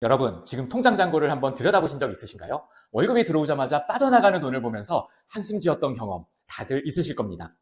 여러분, 지금 통장 잔고를 한번 들여다보신 적 있으신가요? 월급이 들어오자마자 빠져나가는 돈을 보면서 한숨 지었던 경험 다들 있으실 겁니다.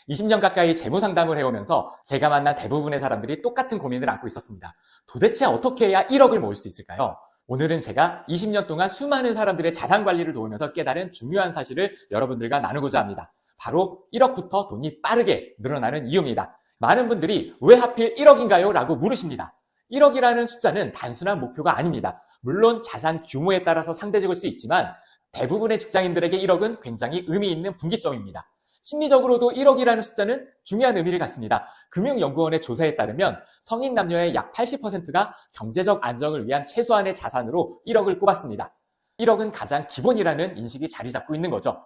20년 가까이 재무 상담을 해오면서 제가 만난 대부분의 사람들이 똑같은 고민을 안고 있었습니다. 도대체 어떻게 해야 1억을 모을 수 있을까요? 오늘은 제가 20년 동안 수많은 사람들의 자산 관리를 도우면서 깨달은 중요한 사실을 여러분들과 나누고자 합니다. 바로 1억부터 돈이 빠르게 늘어나는 이유입니다. 많은 분들이 왜 하필 1억인가요? 라고 물으십니다. 1억이라는 숫자는 단순한 목표가 아닙니다. 물론 자산 규모에 따라서 상대적일 수 있지만 대부분의 직장인들에게 1억은 굉장히 의미 있는 분기점입니다. 심리적으로도 1억이라는 숫자는 중요한 의미를 갖습니다. 금융연구원의 조사에 따르면 성인 남녀의 약 80%가 경제적 안정을 위한 최소한의 자산으로 1억을 꼽았습니다. 1억은 가장 기본이라는 인식이 자리 잡고 있는 거죠.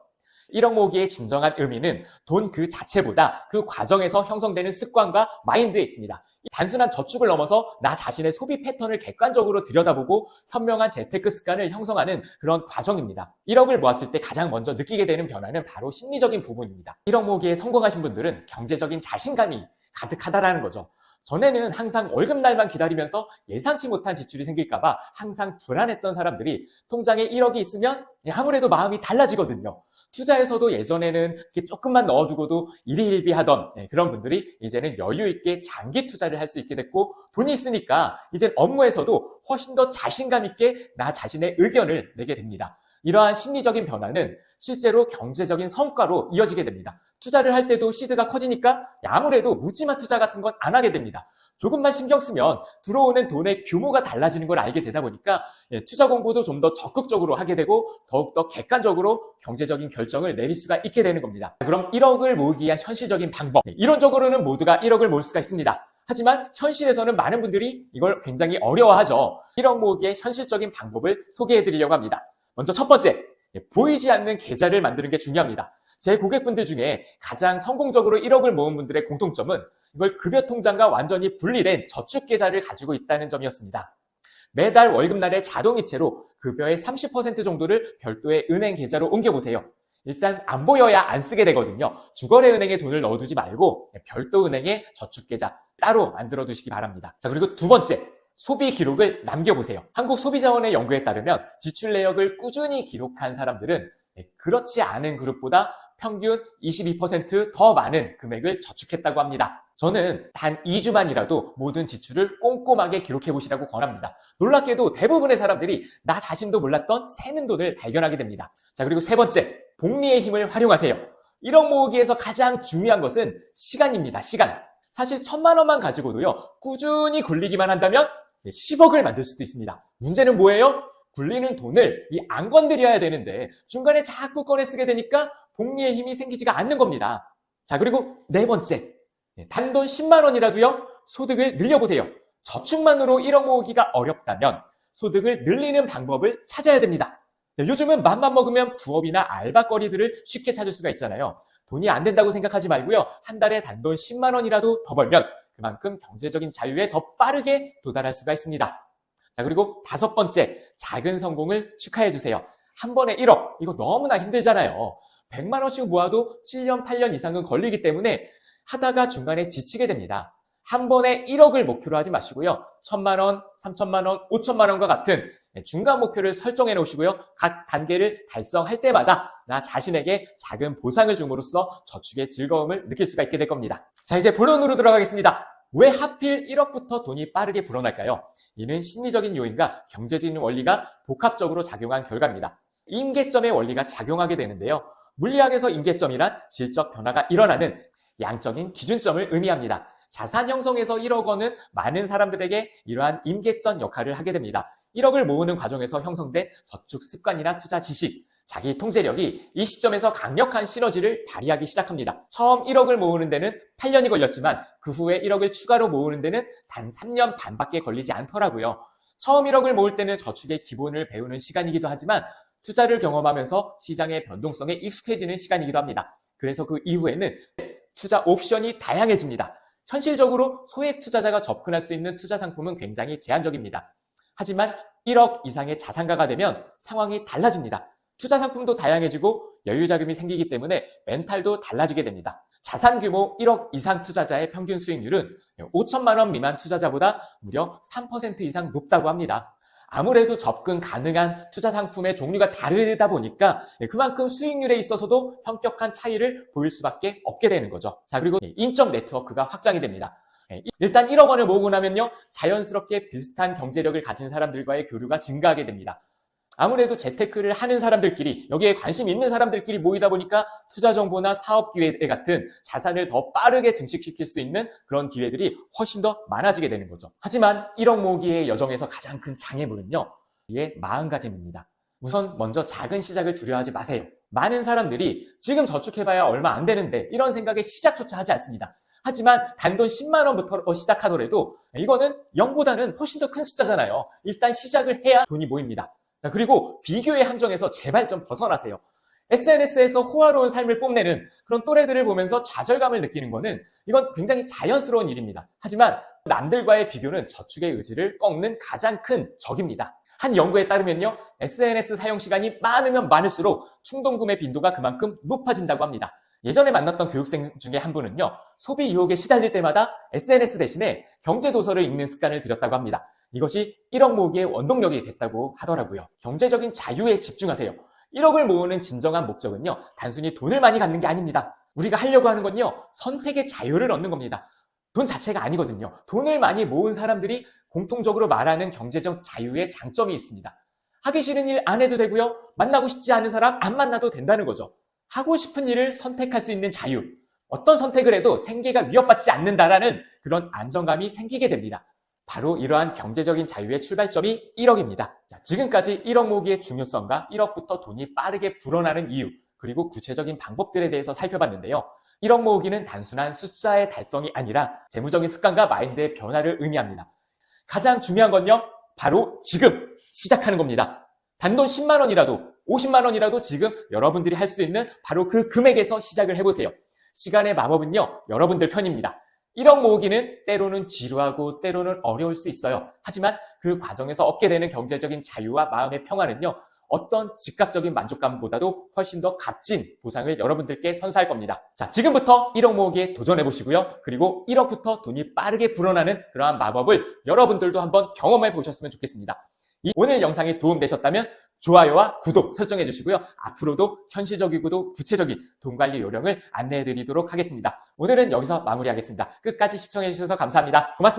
1억 모으기의 진정한 의미는 돈 그 자체보다 그 과정에서 형성되는 습관과 마인드에 있습니다. 단순한 저축을 넘어서 나 자신의 소비 패턴을 객관적으로 들여다보고 현명한 재테크 습관을 형성하는 그런 과정입니다. 1억을 모았을 때 가장 먼저 느끼게 되는 변화는 바로 심리적인 부분입니다. 1억 모으기에 성공하신 분들은 경제적인 자신감이 가득하다라는 거죠. 전에는 항상 월급날만 기다리면서 예상치 못한 지출이 생길까봐 항상 불안했던 사람들이 통장에 1억이 있으면 아무래도 마음이 달라지거든요. 투자에서도 예전에는 이렇게 조금만 넣어두고도 일희일비하던 그런 분들이 이제는 여유 있게 장기 투자를 할 수 있게 됐고, 돈이 있으니까 이제 업무에서도 훨씬 더 자신감 있게 나 자신의 의견을 내게 됩니다. 이러한 심리적인 변화는 실제로 경제적인 성과로 이어지게 됩니다. 투자를 할 때도 시드가 커지니까 아무래도 묻지마 투자 같은 건 안 하게 됩니다. 조금만 신경 쓰면 들어오는 돈의 규모가 달라지는 걸 알게 되다 보니까 투자 공부도 좀 더 적극적으로 하게 되고 더욱더 객관적으로 경제적인 결정을 내릴 수가 있게 되는 겁니다. 그럼 1억을 모으기 위한 현실적인 방법. 이론적으로는 모두가 1억을 모을 수가 있습니다. 하지만 현실에서는 많은 분들이 이걸 굉장히 어려워하죠. 1억 모으기의 현실적인 방법을 소개해 드리려고 합니다. 먼저 첫 번째, 보이지 않는 계좌를 만드는 게 중요합니다. 제 고객분들 중에 가장 성공적으로 1억을 모은 분들의 공통점은 이걸 급여 통장과 완전히 분리된 저축 계좌를 가지고 있다는 점이었습니다. 매달 월급날에 자동이체로 급여의 30% 정도를 별도의 은행 계좌로 옮겨보세요. 일단 안 보여야 안 쓰게 되거든요. 주거래 은행에 돈을 넣어두지 말고 별도 은행에 저축 계좌 따로 만들어 두시기 바랍니다. 자, 그리고 두 번째, 소비 기록을 남겨보세요. 한국소비자원의 연구에 따르면 지출 내역을 꾸준히 기록한 사람들은 그렇지 않은 그룹보다 평균 22% 더 많은 금액을 저축했다고 합니다. 저는 단 2주만이라도 모든 지출을 꼼꼼하게 기록해 보시라고 권합니다. 놀랍게도 대부분의 사람들이 나 자신도 몰랐던 새는 돈을 발견하게 됩니다. 자, 그리고 세 번째, 복리의 힘을 활용하세요. 1억 모으기에서 가장 중요한 것은 시간입니다. 시간. 사실 1,000만 원만 가지고도요, 꾸준히 굴리기만 한다면 10억을 만들 수도 있습니다. 문제는 뭐예요? 굴리는 돈을 안 건드려야 되는데 중간에 자꾸 꺼내 쓰게 되니까 복리의 힘이 생기지가 않는 겁니다. 자, 그리고 네 번째, 단돈 10만 원이라도요, 소득을 늘려보세요. 저축만으로 1억 모으기가 어렵다면 소득을 늘리는 방법을 찾아야 됩니다. 요즘은 맘만 먹으면 부업이나 알바거리들을 쉽게 찾을 수가 있잖아요. 돈이 안 된다고 생각하지 말고요, 한 달에 단돈 10만 원이라도 더 벌면 그만큼 경제적인 자유에 더 빠르게 도달할 수가 있습니다. 자, 그리고 다섯 번째, 작은 성공을 축하해주세요. 한 번에 1억, 이거 너무나 힘들잖아요. 100만 원씩 모아도 7년, 8년 이상은 걸리기 때문에 하다가 중간에 지치게 됩니다. 한 번에 1억을 목표로 하지 마시고요. 1,000만 원, 3,000만 원, 5,000만 원과 같은 중간 목표를 설정해 놓으시고요. 각 단계를 달성할 때마다 나 자신에게 작은 보상을 줌으로써 저축의 즐거움을 느낄 수가 있게 될 겁니다. 자, 이제 본론으로 들어가겠습니다. 왜 하필 1억부터 돈이 빠르게 불어날까요? 이는 심리적인 요인과 경제적인 원리가 복합적으로 작용한 결과입니다. 임계점의 원리가 작용하게 되는데요. 물리학에서 임계점이란 질적 변화가 일어나는 양적인 기준점을 의미합니다. 자산 형성에서 1억 원은 많은 사람들에게 이러한 임계점 역할을 하게 됩니다. 1억을 모으는 과정에서 형성된 저축 습관이나 투자 지식, 자기 통제력이 이 시점에서 강력한 시너지를 발휘하기 시작합니다. 처음 1억을 모으는 데는 8년이 걸렸지만 그 후에 1억을 추가로 모으는 데는 단 3년 반밖에 걸리지 않더라고요. 처음 1억을 모을 때는 저축의 기본을 배우는 시간이기도 하지만 투자를 경험하면서 시장의 변동성에 익숙해지는 시간이기도 합니다. 그래서 그 이후에는 투자 옵션이 다양해집니다. 현실적으로 소액 투자자가 접근할 수 있는 투자 상품은 굉장히 제한적입니다. 하지만 1억 이상의 자산가가 되면 상황이 달라집니다. 투자 상품도 다양해지고 여유 자금이 생기기 때문에 멘탈도 달라지게 됩니다. 자산 규모 1억 이상 투자자의 평균 수익률은 5천만 원 미만 투자자보다 무려 3% 이상 높다고 합니다. 아무래도 접근 가능한 투자 상품의 종류가 다르다 보니까 그만큼 수익률에 있어서도 현격한 차이를 보일 수밖에 없게 되는 거죠. 자, 그리고 인적 네트워크가 확장이 됩니다. 일단 1억 원을 모으고 나면요, 자연스럽게 비슷한 경제력을 가진 사람들과의 교류가 증가하게 됩니다. 아무래도 재테크를 하는 사람들끼리, 여기에 관심 있는 사람들끼리 모이다 보니까 투자 정보나 사업 기회 같은 자산을 더 빠르게 증식시킬 수 있는 그런 기회들이 훨씬 더 많아지게 되는 거죠. 하지만 1억 모으기의 여정에서 가장 큰 장애물은요, 이게 마음가짐입니다. 우선 먼저 작은 시작을 두려워하지 마세요. 많은 사람들이 지금 저축해봐야 얼마 안 되는데 이런 생각에 시작조차 하지 않습니다. 하지만 단돈 10만 원부터 시작하더라도 이거는 0보다는 훨씬 더 큰 숫자잖아요. 일단 시작을 해야 돈이 모입니다. 자, 그리고 비교의 함정에서 제발 좀 벗어나세요. SNS에서 호화로운 삶을 뽐내는 그런 또래들을 보면서 좌절감을 느끼는 거는 이건 굉장히 자연스러운 일입니다. 하지만 남들과의 비교는 저축의 의지를 꺾는 가장 큰 적입니다. 한 연구에 따르면요, SNS 사용 시간이 많으면 많을수록 충동구매 빈도가 그만큼 높아진다고 합니다. 예전에 만났던 교육생 중에 한 분은요, 소비 유혹에 시달릴 때마다 SNS 대신에 경제도서를 읽는 습관을 들였다고 합니다. 이것이 1억 모으기의 원동력이 됐다고 하더라고요. 경제적인 자유에 집중하세요. 1억을 모으는 진정한 목적은요, 단순히 돈을 많이 갖는 게 아닙니다. 우리가 하려고 하는 건요, 선택의 자유를 얻는 겁니다. 돈 자체가 아니거든요. 돈을 많이 모은 사람들이 공통적으로 말하는 경제적 자유의 장점이 있습니다. 하기 싫은 일 안 해도 되고요, 만나고 싶지 않은 사람 안 만나도 된다는 거죠. 하고 싶은 일을 선택할 수 있는 자유. 어떤 선택을 해도 생계가 위협받지 않는다라는 그런 안정감이 생기게 됩니다. 바로 이러한 경제적인 자유의 출발점이 1억입니다. 자, 지금까지 1억 모으기의 중요성과 1억부터 돈이 빠르게 불어나는 이유, 그리고 구체적인 방법들에 대해서 살펴봤는데요. 1억 모으기는 단순한 숫자의 달성이 아니라 재무적인 습관과 마인드의 변화를 의미합니다. 가장 중요한 건요, 바로 지금 시작하는 겁니다. 단돈 10만 원이라도 50만 원이라도 지금 여러분들이 할 수 있는 바로 그 금액에서 시작을 해보세요. 시간의 마법은요, 여러분들 편입니다. 1억 모으기는 때로는 지루하고 때로는 어려울 수 있어요. 하지만 그 과정에서 얻게 되는 경제적인 자유와 마음의 평화는요, 어떤 즉각적인 만족감보다도 훨씬 더 값진 보상을 여러분들께 선사할 겁니다. 자, 지금부터 1억 모으기에 도전해보시고요. 그리고 1억부터 돈이 빠르게 불어나는 그러한 마법을 여러분들도 한번 경험해 보셨으면 좋겠습니다. 오늘 영상이 도움되셨다면 좋아요와 구독 설정해 주시고요. 앞으로도 현실적이고도 구체적인 돈 관리 요령을 안내해 드리도록 하겠습니다. 오늘은 여기서 마무리하겠습니다. 끝까지 시청해 주셔서 감사합니다. 고맙습니다.